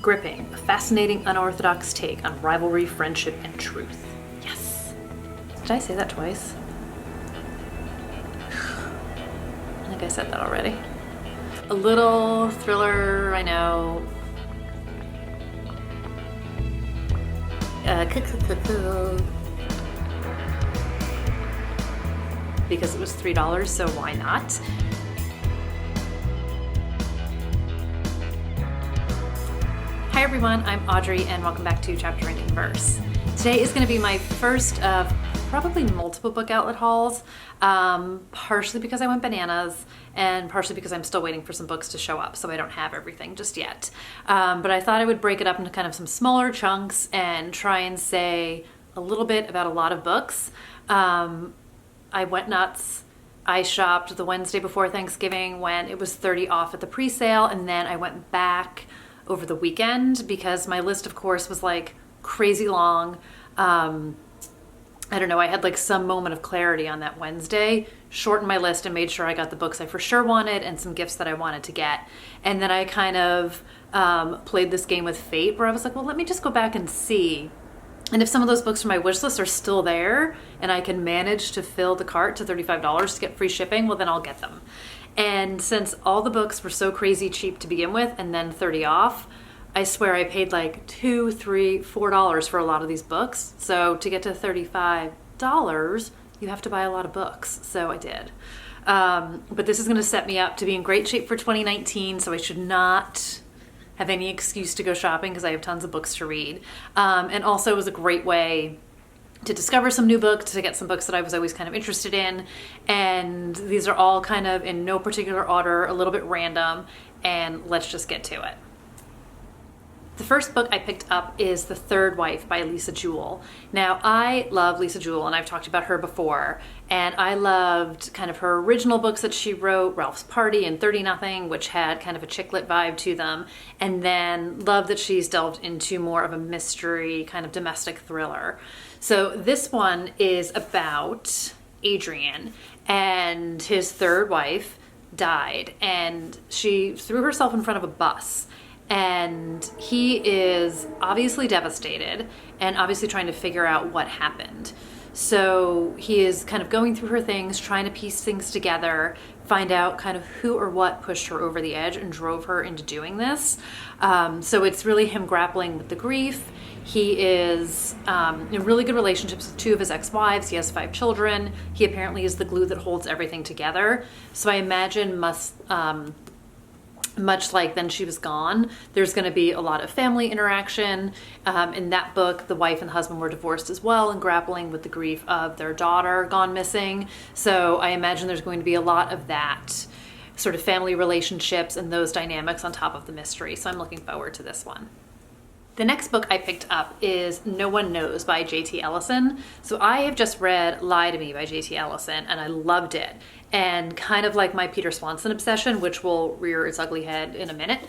Gripping, a fascinating, unorthodox take on rivalry, friendship, and truth. Yes. Did I say that twice? I think I said that already. A little thriller, I know. Because it was $3, so why not? Hi everyone, I'm Audrey and welcome back to Chapter and Converse. Today is going to be my first of probably multiple book outlet hauls, partially because I went bananas and partially because I'm still waiting for some books to show up, so I don't have everything just yet. But I thought I would break it up into kind of some smaller chunks and try and say a little bit about a lot of books. I went nuts. I shopped the Wednesday before Thanksgiving when it was 30 off at the pre-sale, and then I went back over the weekend because my list, of course, was like crazy long. I don't know, I had like some moment of clarity on that Wednesday, shortened my list and made sure I got the books I for sure wanted and some gifts that I wanted to get. And then I kind of played this game with fate where I was like, well, let me just go back and see. And if some of those books from my wish list are still there and I can manage to fill the cart to $35 to get free shipping, well, then I'll get them. And since all the books were so crazy cheap to begin with and then 30 off, I swear I paid like $2, $3, $4 for a lot of these books. So to get to $35, you have to buy a lot of books. So I did. But this is going to set me up to be in great shape for 2019. So I should not have any excuse to go shopping because I have tons of books to read. And also it was a great way to discover some new books, to get some books that I was always kind of interested in. And these are all kind of in no particular order, a little bit random, and let's just get to it. The first book I picked up is The Third Wife by Jewell. Now, I love Jewell, and I've talked about her before, and I loved kind of her original books that she wrote, Ralph's Party and 30 Nothing, which had kind of a chick lit vibe to them, and then love that she's delved into more of a mystery, kind of domestic thriller. So this one is about Adrian, and his third wife died, and she threw herself in front of a bus. And he is obviously devastated and obviously trying to figure out what happened. So he is kind of going through her things, trying to piece things together, find out kind of who or what pushed her over the edge and drove her into doing this. So it's really him grappling with the grief. He is in really good relationships with two of his ex-wives. He has 5 children. He apparently is the glue that holds everything together. So I imagine much like Then She Was Gone, there's going to be a lot of family interaction. In that book, the wife and the husband were divorced as well and grappling with the grief of their daughter gone missing. So I imagine there's going to be a lot of that sort of family relationships and those dynamics on top of the mystery. So I'm looking forward to this one. The next book I picked up is No One Knows by J.T. Ellison. So I have just read Lie to Me by J.T. Ellison, and I loved it. And kind of like my Peter Swanson obsession, which will rear its ugly head in a minute,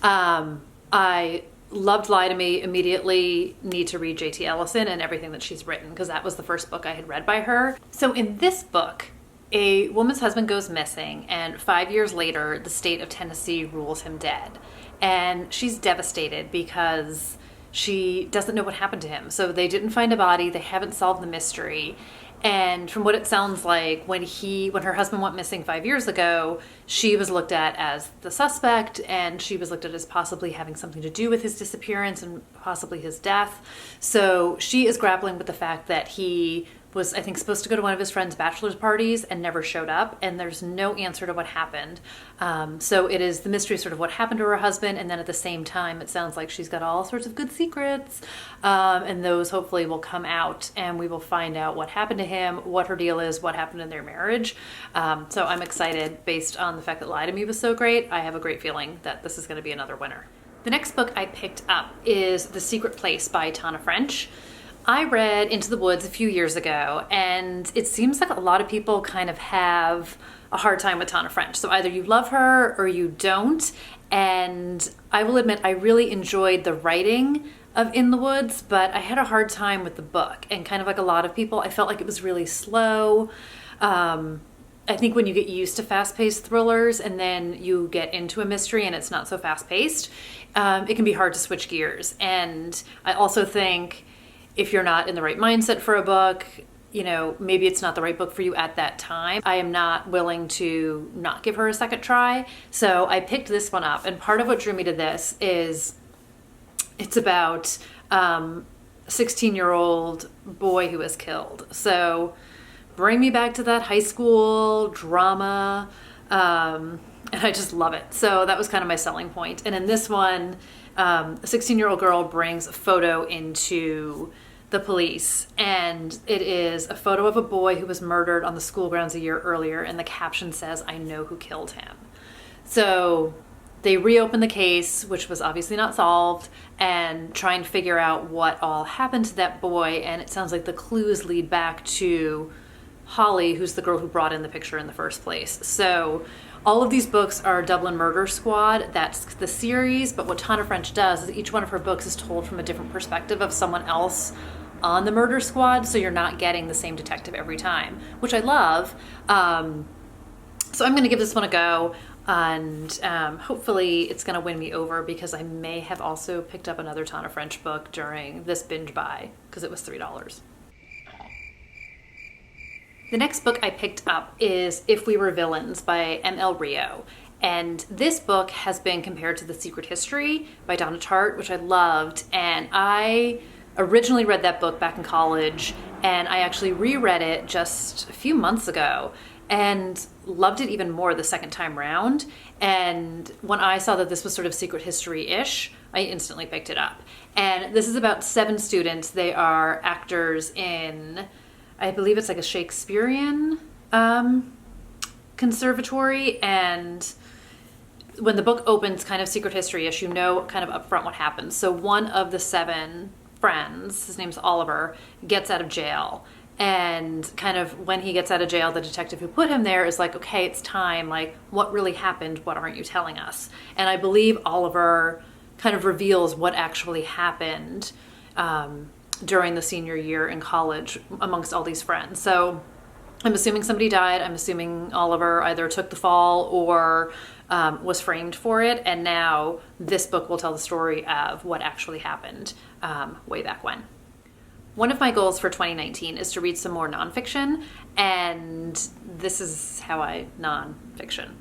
I loved Lie to Me, immediately need to read J.T. Ellison and everything that she's written, because that was the first book I had read by her. So in this book, a woman's husband goes missing, and 5 years later, the state of Tennessee rules him dead. And she's devastated because she doesn't know what happened to him. So they didn't find a body. They haven't solved the mystery. And from what it sounds like, when her husband went missing 5 years ago, she was looked at as the suspect, and she was looked at as possibly having something to do with his disappearance and possibly his death. So she is grappling with the fact that he was, I think, supposed to go to one of his friend's bachelor's parties and never showed up, and there's no answer to what happened. So it is the mystery of sort of what happened to her husband, and then at the same time, it sounds like she's got all sorts of good secrets, and those hopefully will come out, and we will find out what happened to him, what her deal is, what happened in their marriage. So I'm excited based on the fact that Lie to Me was so great. I have a great feeling that this is going to be another winner. The next book I picked up is The Secret Place by Tana French. I read Into the Woods a few years ago, and it seems like a lot of people kind of have a hard time with Tana French. So either you love her or you don't. And I will admit, I really enjoyed the writing of In the Woods, but I had a hard time with the book. And kind of like a lot of people, I felt like it was really slow. I think when you get used to fast-paced thrillers and then you get into a mystery and it's not so fast-paced, it can be hard to switch gears. And I also think if you're not in the right mindset for a book, you know, maybe it's not the right book for you at that time. I am not willing to not give her a second try. So I picked this one up. And part of what drew me to this is it's about a 16-year-old boy who was killed. So bring me back to that high school drama. And I just love it. So that was kind of my selling point. And in this one, a 16-year-old girl brings a photo into the police, and it is a photo of a boy who was murdered on the school grounds a year earlier, and the caption says, "I know who killed him." So they reopen the case, which was obviously not solved, and try and figure out what all happened to that boy, and it sounds like the clues lead back to Holly, who's the girl who brought in the picture in the first place. So all of these books are Dublin Murder Squad. That's the series, but what Tana French does is each one of her books is told from a different perspective of someone else on the murder squad, so you're not getting the same detective every time, which I love. So I'm going to give this one a go, and hopefully it's going to win me over, because I may have also picked up another Tana French book during this binge buy because it was $3. The next book I picked up is If We Were Villains by M.L. Rio. And this book has been compared to The Secret History by Donna Tartt, which I loved. And I originally read that book back in college, and I actually reread it just a few months ago and loved it even more the second time round. And when I saw that this was sort of secret history-ish, I instantly picked it up. And this is about 7 students. They are actors in, I believe it's like a Shakespearean conservatory, and when the book opens kind of secret history-ish, you know kind of upfront what happens. So one of the 7 friends, his name's Oliver, gets out of jail, and kind of when he gets out of jail, the detective who put him there is like, okay, it's time, like, what really happened? What aren't you telling us? And I believe Oliver kind of reveals what actually happened during the senior year in college amongst all these friends. So I'm assuming somebody died. I'm assuming Oliver either took the fall or was framed for it. And now this book will tell the story of what actually happened way back when. One of my goals for 2019 is to read some more nonfiction, and this is how I nonfiction.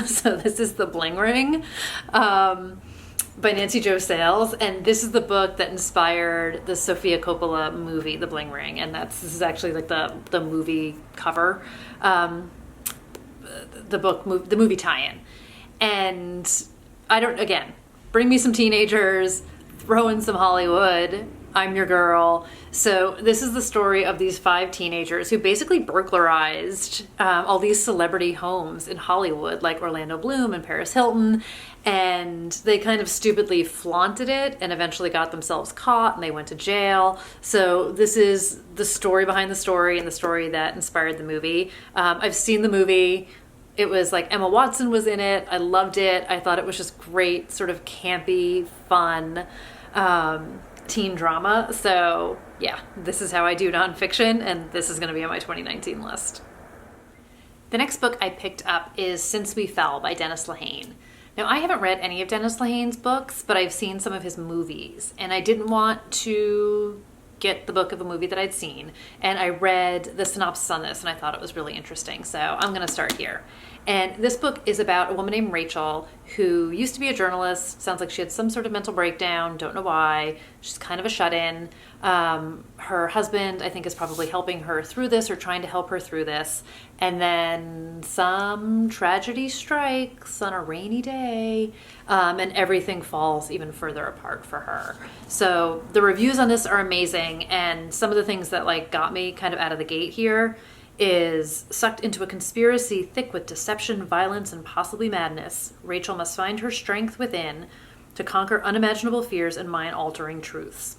So this is The Bling Ring by Nancy Jo Sales, and this is the book that inspired the Sofia Coppola movie, The Bling Ring, and this is actually like the movie cover, the movie tie-in. And bring me some teenagers, throw in some Hollywood, I'm your girl. So this is the story of these 5 teenagers who basically burglarized all these celebrity homes in Hollywood, like Orlando Bloom and Paris Hilton, and they kind of stupidly flaunted it and eventually got themselves caught, and they went to jail. So this is the story behind the story, and the story that inspired the movie. I've seen the movie. It was like Emma Watson was in it. I loved it. I thought it was just great, sort of campy, fun teen drama. So yeah, this is how I do nonfiction, and this is going to be on my 2019 list. The next book I picked up is Since We Fell by Dennis Lehane. Now, I haven't read any of Dennis Lehane's books, but I've seen some of his movies, and I didn't want to get the book of a movie that I'd seen, and I read the synopsis on this, and I thought it was really interesting, so I'm going to start here. And this book is about a woman named Rachel who used to be a journalist. Sounds like she had some sort of mental breakdown, don't know why. She's kind of a shut-in. Her husband, I think, is probably helping her through this or trying to help her through this. And then some tragedy strikes on a rainy day, and everything falls even further apart for her. So the reviews on this are amazing, and some of the things that got me kind of out of the gate here is sucked into a conspiracy thick with deception, violence, and possibly madness. Rachel must find her strength within to conquer unimaginable fears and mind-altering truths.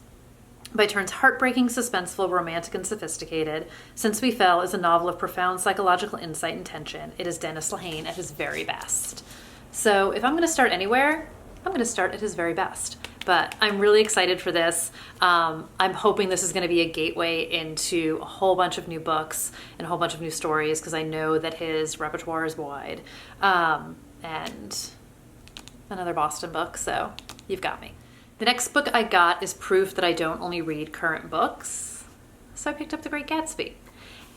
By turns heartbreaking, suspenseful, romantic, and sophisticated, Since We Fell is a novel of profound psychological insight and tension. It is Dennis Lehane at his very best. So if I'm going to start anywhere, I'm going to start at his very best. But I'm really excited for this. I'm hoping this is going to be a gateway into a whole bunch of new books and a whole bunch of new stories, because I know that his repertoire is wide. And another Boston book, so you've got me. The next book I got is proof that I don't only read current books. So I picked up The Great Gatsby.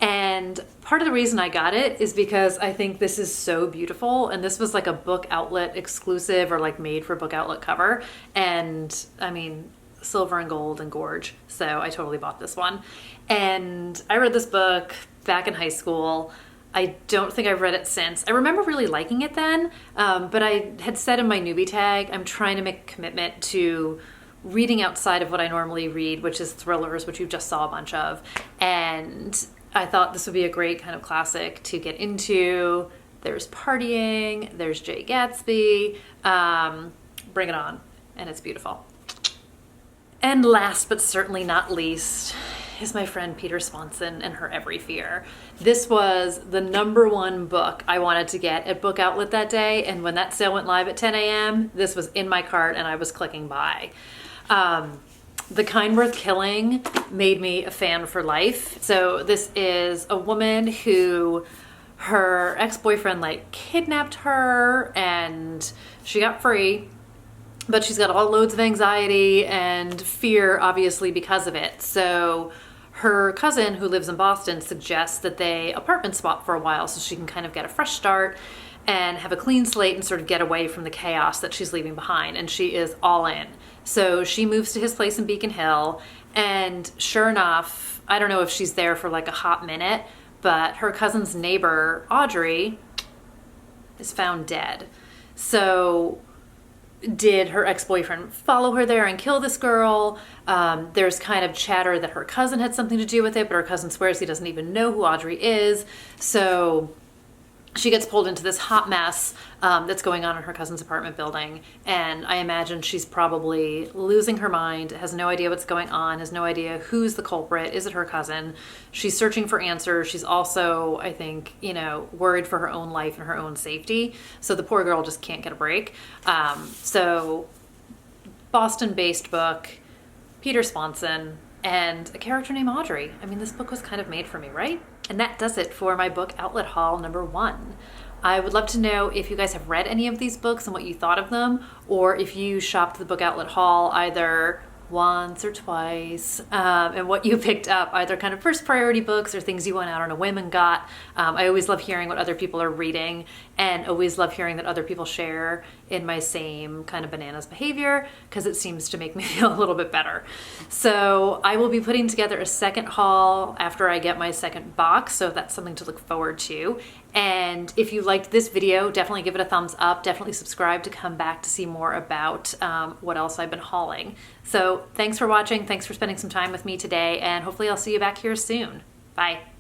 And part of the reason I got it is because I think this is so beautiful. And this was like a book outlet exclusive or like made for book outlet cover. And I mean, silver and gold and gorge. So I totally bought this one. And I read this book back in high school. I don't think I've read it since. I remember really liking it then, but I had said in my newbie tag, I'm trying to make a commitment to reading outside of what I normally read, which is thrillers, which you just saw a bunch of. And I thought this would be a great kind of classic to get into. There's partying, there's Jay Gatsby, bring it on, and it's beautiful. And last but certainly not least is my friend Peter Swanson and Her Every Fear. This was the #1 book I wanted to get at Book Outlet that day, and when that sale went live at 10 a.m., this was in my cart and I was clicking buy. The Kind Worth Killing made me a fan for life. So this is a woman who her ex-boyfriend like kidnapped her and she got free, but she's got all loads of anxiety and fear obviously because of it. So her cousin who lives in Boston suggests that they apartment swap for a while so she can kind of get a fresh start and have a clean slate and sort of get away from the chaos that she's leaving behind. And she is all in. So she moves to his place in Beacon Hill, and sure enough, I don't know if she's there for like a hot minute, but her cousin's neighbor, Audrey, is found dead. So did her ex-boyfriend follow her there and kill this girl? There's kind of chatter that her cousin had something to do with it, but her cousin swears he doesn't even know who Audrey is. So she gets pulled into this hot mess that's going on in her cousin's apartment building. And I imagine she's probably losing her mind, has no idea what's going on, has no idea who's the culprit. Is it her cousin? She's searching for answers. She's also, I think, worried for her own life and her own safety. So the poor girl just can't get a break. So Boston-based book, Peter Swanson, and a character named Audrey. I mean, this book was kind of made for me, right? And that does it for my book outlet haul #1. I would love to know if you guys have read any of these books and what you thought of them, or if you shopped the book outlet haul either once or twice, and what you picked up, either kind of first priority books or things you went out on a whim and got. I always love hearing what other people are reading, and always love hearing that other people share in my same kind of bananas behavior, because it seems to make me feel a little bit better. So I will be putting together a second haul after I get my second box, so that's something to look forward to. And if you liked this video, definitely give it a thumbs up. Definitely subscribe to come back to see more about what else I've been hauling. So thanks for watching. Thanks for spending some time with me today, and hopefully I'll see you back here soon. Bye.